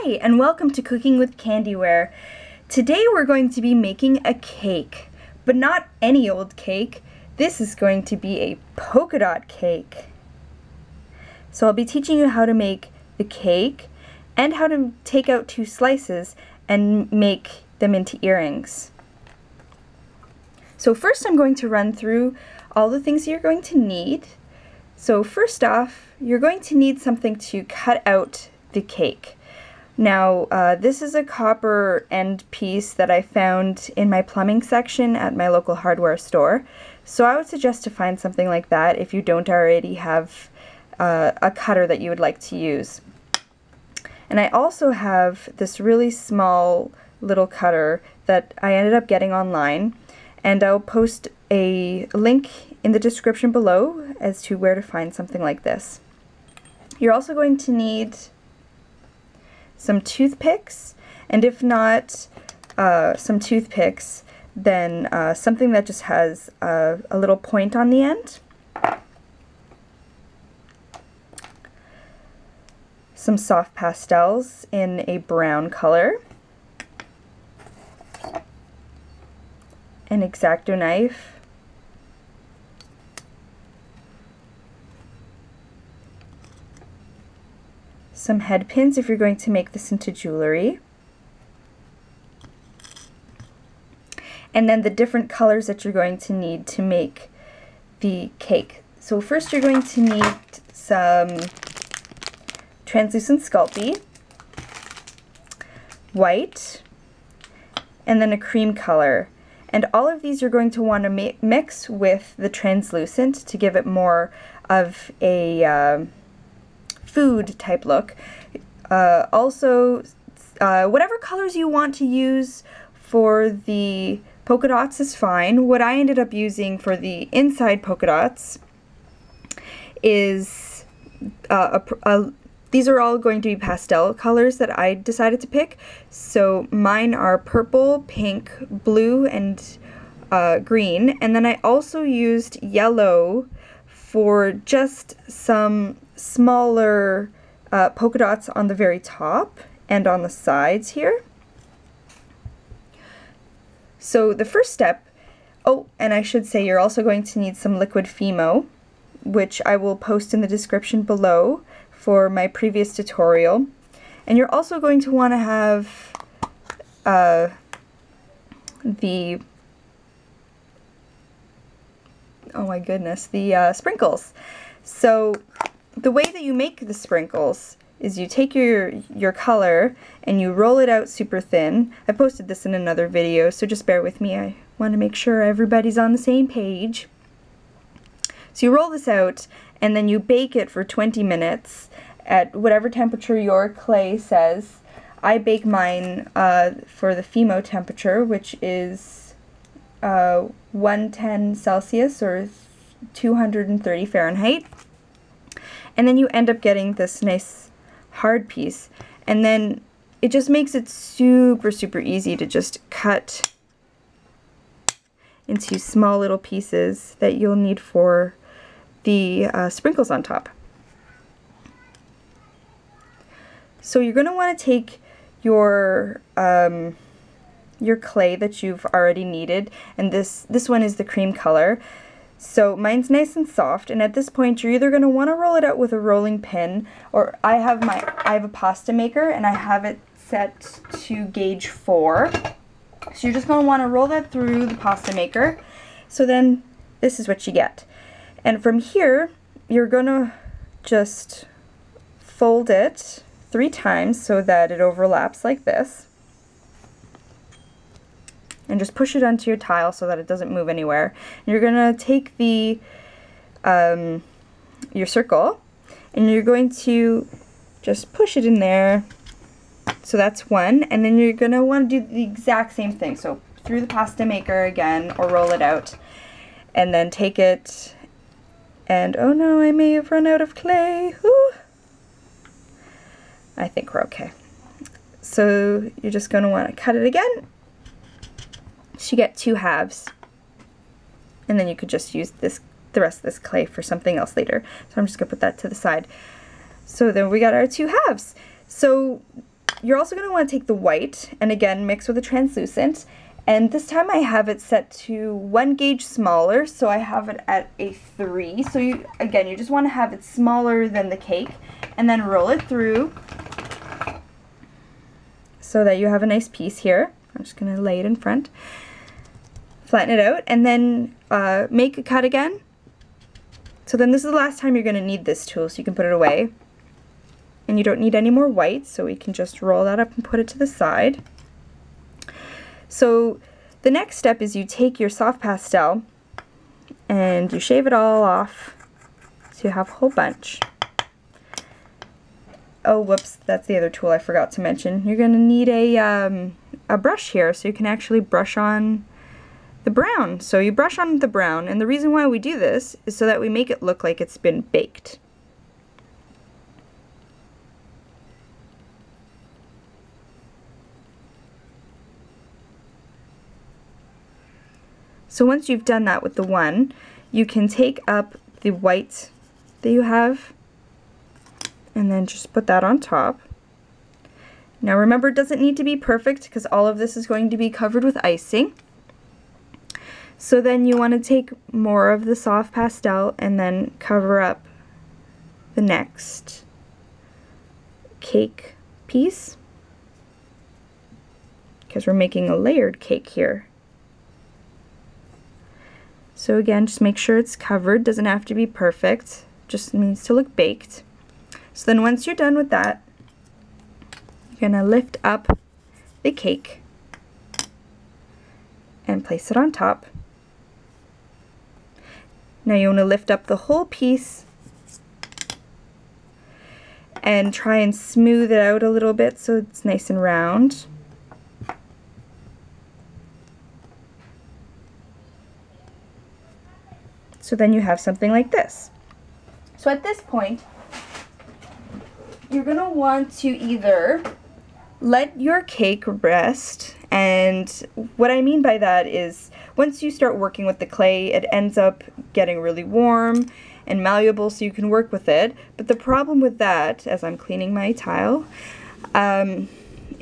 Hi, and welcome to Cooking with CandiWare. Today we're going to be making a cake, but not any old cake. This is going to be a polka dot cake. So I'll be teaching you how to make the cake and how to take out two slices and make them into earrings. So first I'm going to run through all the things you're going to need. So first off, you're going to need something to cut out the cake. Now, this is a copper end piece that I found in my plumbing section at my local hardware store. So I would suggest to find something like that if you don't already have a cutter that you would like to use. And I also have this really small little cutter that I ended up getting online, and I'll post a link in the description below as to where to find something like this. You're also going to need some toothpicks, and if not some toothpicks, then something that just has a little point on the end. Some soft pastels in a brown color. An X-Acto knife. Some head pins if you're going to make this into jewelry. And then the different colors that you're going to need to make the cake. So first you're going to need some translucent Sculpey, white, and then a cream color. And all of these you're going to want to mix with the translucent to give it more of a food type look. Also, whatever colors you want to use for the polka dots is fine. What I ended up using for the inside polka dots is these are all going to be pastel colors that I decided to pick. So mine are purple, pink, blue, and green. And then I also used yellow for just some smaller polka dots on the very top and on the sides here. So the first step, oh, and I should say you're also going to need some liquid Fimo, which I will post in the description below for my previous tutorial. And you're also going to want to have the sprinkles. So the way that you make the sprinkles is you take your color and you roll it out super thin. I posted this in another video, so just bear with me. I want to make sure everybody's on the same page. So you roll this out and then you bake it for 20 minutes at whatever temperature your clay says. I bake mine for the Fimo temperature, which is 110 Celsius or 230 Fahrenheit. And then you end up getting this nice hard piece. And then it just makes it super, super easy to just cut into small little pieces that you'll need for the sprinkles on top. So you're going to want to take your clay that you've already kneaded, and this one is the cream color. So mine's nice and soft, and at this point you're either going to want to roll it out with a rolling pin, or I have a pasta maker and I have it set to gauge 4. So you're just going to want to roll that through the pasta maker. So then this is what you get. And from here you're going to just fold it 3 times so that it overlaps like this. And just push it onto your tile so that it doesn't move anywhere. And you're going to take the your circle and you're going to just push it in there. So that's one. And then you're going to want to do the exact same thing. So through the pasta maker again, or roll it out. And then take it and, oh no, I may have run out of clay. Whew. I think we're okay. So you're just going to want to cut it again. So you get 2 halves, and then you could just use the rest of this clay for something else later. So I'm just going to put that to the side. So then we got our 2 halves. So you're also going to want to take the white and again mix with a translucent, and this time I have it set to 1 gauge smaller, so I have it at a 3. So you just want to have it smaller than the cake, and then roll it through so that you have a nice piece here. I'm just going to lay it in front, flatten it out, and then make a cut again. So then this is the last time you're going to need this tool, so you can put it away. And you don't need any more white, so we can just roll that up and put it to the side. So the next step is you take your soft pastel and you shave it all off so you have a whole bunch. Oh, whoops, that's the other tool I forgot to mention. You're going to need a brush here so you can actually brush on the brown. So you brush on the brown, and the reason why we do this is so that we make it look like it's been baked. So once you've done that with the one, you can take up the white that you have and then just put that on top. Now remember, it doesn't need to be perfect because all of this is going to be covered with icing. So then you want to take more of the soft pastel and then cover up the next cake piece, because we're making a layered cake here. So again, just make sure it's covered. Doesn't have to be perfect, just needs to look baked. So then once you're done with that, you're gonna lift up the cake and place it on top. Now you want to lift up the whole piece and try and smooth it out a little bit so it's nice and round. So then you have something like this. So at this point, you're going to want to either let your cake rest, and what I mean by that is once you start working with the clay, it ends up getting really warm and malleable so you can work with it. But the problem with that, as I'm cleaning my tile,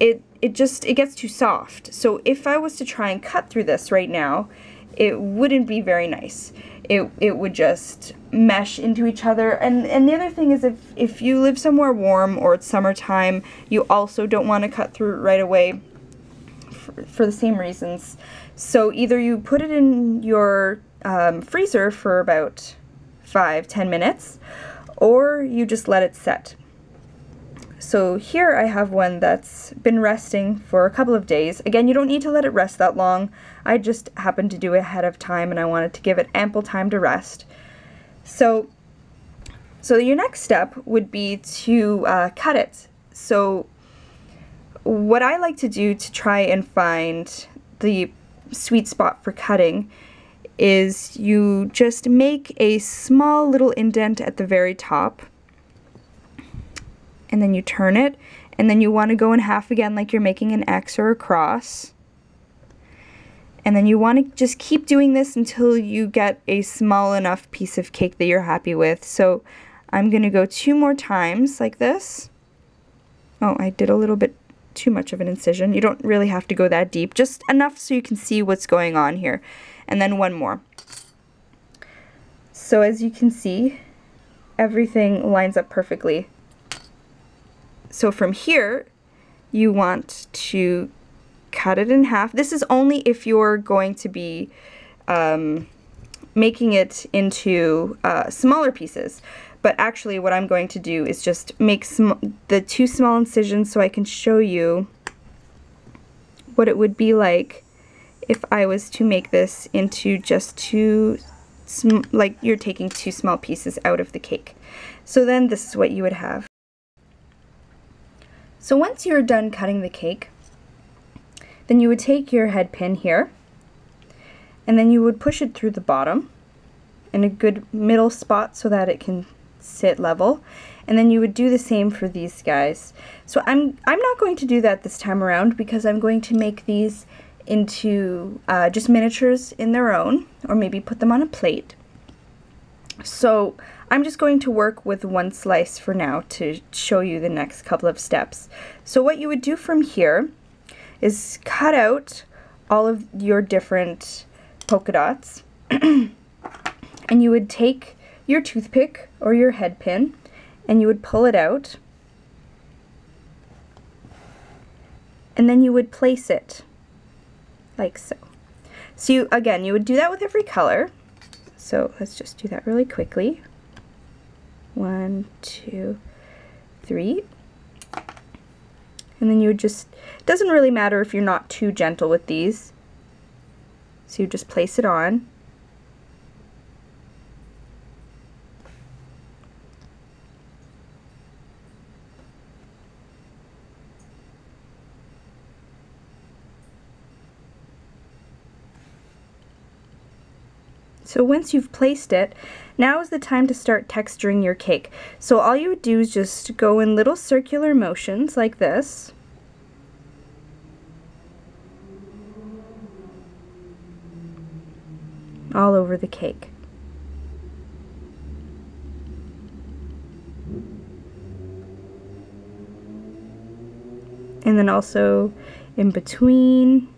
it gets too soft. So if I was to try and cut through this right now, it wouldn't be very nice. It would just mesh into each other. And the other thing is, if you live somewhere warm or it's summertime, you also don't want to cut through it right away for the same reasons. So either you put it in your freezer for about 5-10 minutes, or you just let it set. So here I have one that's been resting for a couple of days. Again, you don't need to let it rest that long. I just happened to do it ahead of time and I wanted to give it ample time to rest. So your next step would be to cut it. So what I like to do to try and find the sweet spot for cutting is you just make a small little indent at the very top, and then you turn it, and then you want to go in half again like you're making an X or a cross. And then you want to just keep doing this until you get a small enough piece of cake that you're happy with. So I'm going to go 2 more times like this. Oh, I did a little bit too much of an incision. You don't really have to go that deep, just enough so you can see what's going on here. And then 1 more. So as you can see, everything lines up perfectly. So from here, you want to cut it in half. This is only if you're going to be making it into smaller pieces. But actually what I'm going to do is just make the 2 small incisions so I can show you what it would be like if I was to make this into just 2, like you're taking 2 small pieces out of the cake. So then this is what you would have. So once you're done cutting the cake, then you would take your head pin here, and then you would push it through the bottom in a good middle spot so that it can sit level, and then you would do the same for these guys. So I'm not going to do that this time around because I'm going to make these into just miniatures in their own, or maybe put them on a plate. So I'm just going to work with one slice for now to show you the next couple of steps. So what you would do from here is cut out all of your different polka dots and you would take your toothpick or your head pin and you would pull it out and then you would place it like so. So you would do that with every color. So let's just do that really quickly. 1, 2, 3. And then you would just, it doesn't really matter if you're not too gentle with these. So you just place it on. So once you've placed it, now is the time to start texturing your cake. So all you would do is just go in little circular motions like this. All over the cake. And then also in between.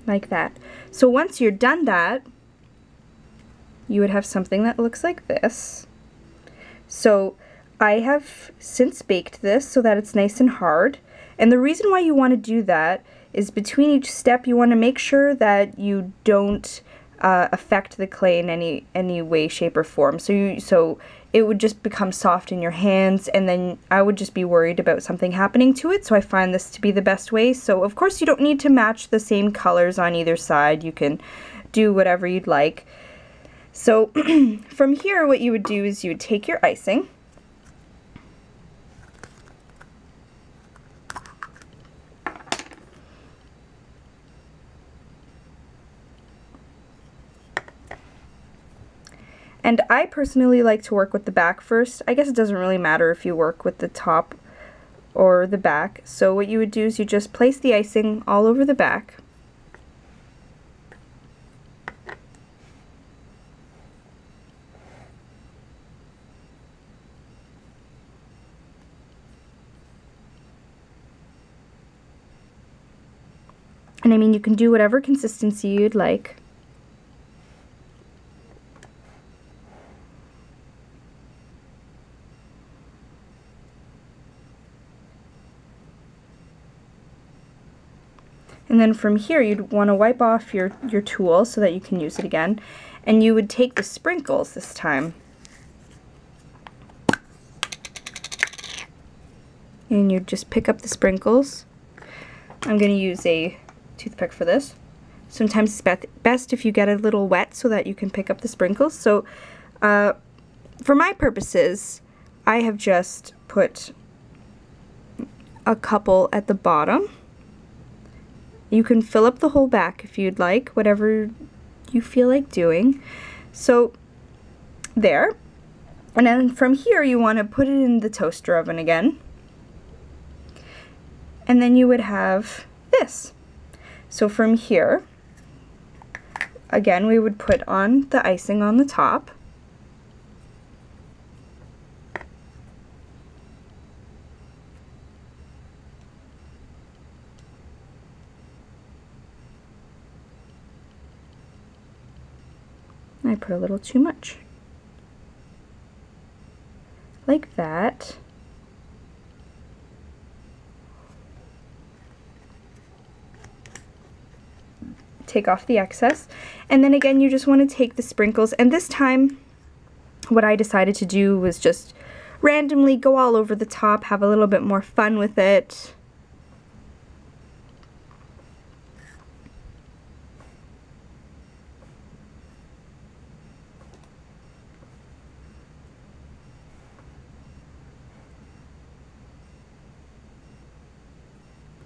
Like that. So once you're done that, you would have something that looks like this. So I have since baked this so that it's nice and hard. And the reason why you want to do that is between each step you want to make sure that you don't affect the clay in any way, shape, or form. So it would just become soft in your hands, and then I would just be worried about something happening to it, so I find this to be the best way. So of course you don't need to match the same colors on either side. You can do whatever you'd like. So from here what you would do is you would take your icing, and I personally like to work with the back first. I guess it doesn't really matter if you work with the top or the back. So what you would do is you just place the icing all over the back. And I mean, you can do whatever consistency you'd like. And then from here you'd want to wipe off your tool so that you can use it again. And you would take the sprinkles this time. And you'd just pick up the sprinkles. I'm going to use a toothpick for this. Sometimes it's best if you get a little wet so that you can pick up the sprinkles. So for my purposes, I have just put a couple at the bottom. You can fill up the whole back if you'd like, whatever you feel like doing. So there. And then from here you want to put it in the toaster oven again. And then you would have this. So from here, again, we would put on the icing on the top. I put a little too much. Like that. Take off the excess, and then again you just want to take the sprinkles, and this time what I decided to do was just randomly go all over the top, have a little bit more fun with it.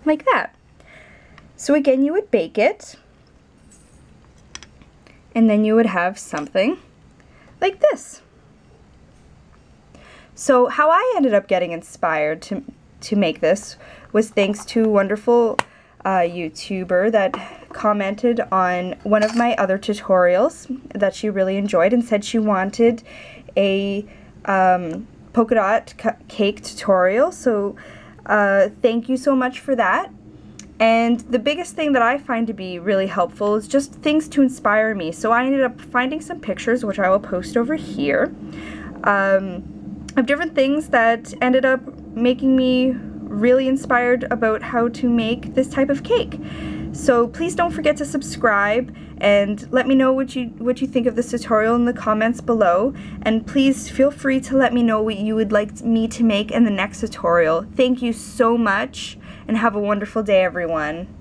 Like that. So again, you would bake it, and then you would have something like this. So how I ended up getting inspired to make this was thanks to wonderful YouTuber that commented on one of my other tutorials that she really enjoyed and said she wanted a polka dot cake tutorial. So thank you so much for that. And the biggest thing that I find to be really helpful is just things to inspire me. So I ended up finding some pictures, which I will post over here, of different things that ended up making me really inspired about how to make this type of cake. So please don't forget to subscribe and let me know what you think of this tutorial in the comments below. And please feel free to let me know what you would like me to make in the next tutorial. Thank you so much, and have a wonderful day, everyone.